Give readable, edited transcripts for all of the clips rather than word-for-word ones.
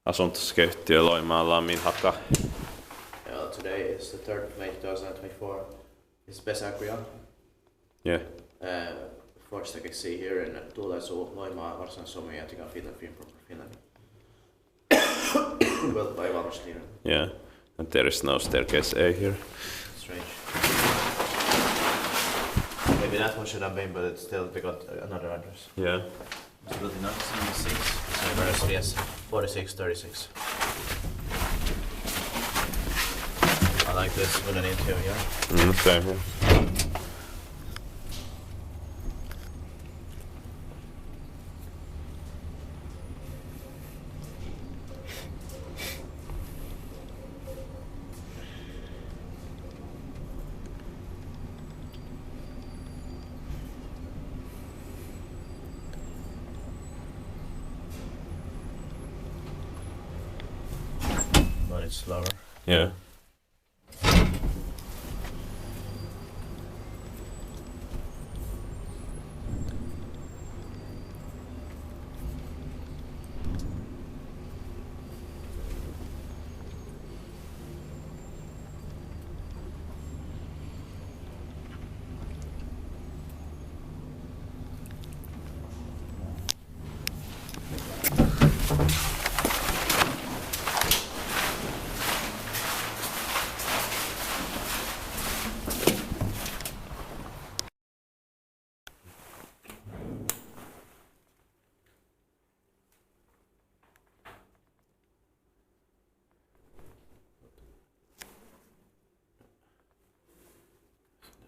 asuntosykeyhtiö Loimaalla min haka. Yeah, today is the 3rd of May 2024. It's Pesäkuja. Yeah. First I can see here in Tuulesu Loimaa Varsinaissuomi jättikään Finland Film from Finland. Built by ValmetSchlieren. Yeah. And there is no staircase A here. Strange. Maybe that one should have been, but it's still, they got another address. Yeah. It's built in 1976. So University is 4636. I like this wooden interior. Same here. But it's slower. Yeah.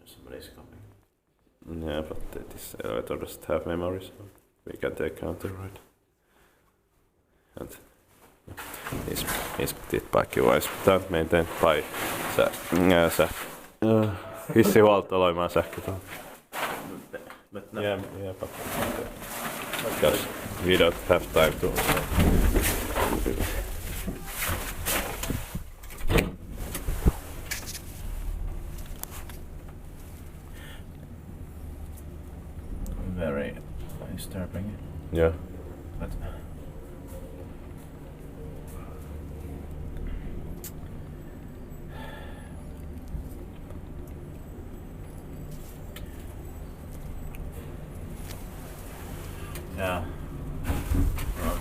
Somebody's coming. Yeah, but this elevator doesn't have memory, so we can take counter right. And he's paikkiwise maintained by hissihuolto Loimaan sähkötalo. But no. Yeah, but because we don't have time to. Very disturbing. Yeah. But yeah. Well,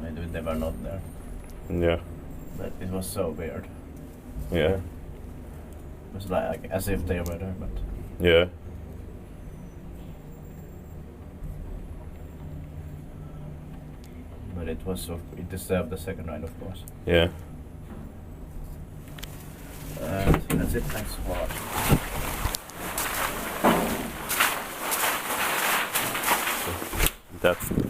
maybe they were not there. Yeah. But it was so weird. Yeah. It was like as if they were there, but Yeah. it was so it deserved the second night, of course. Yeah. And that's it. Thanks for watching. That's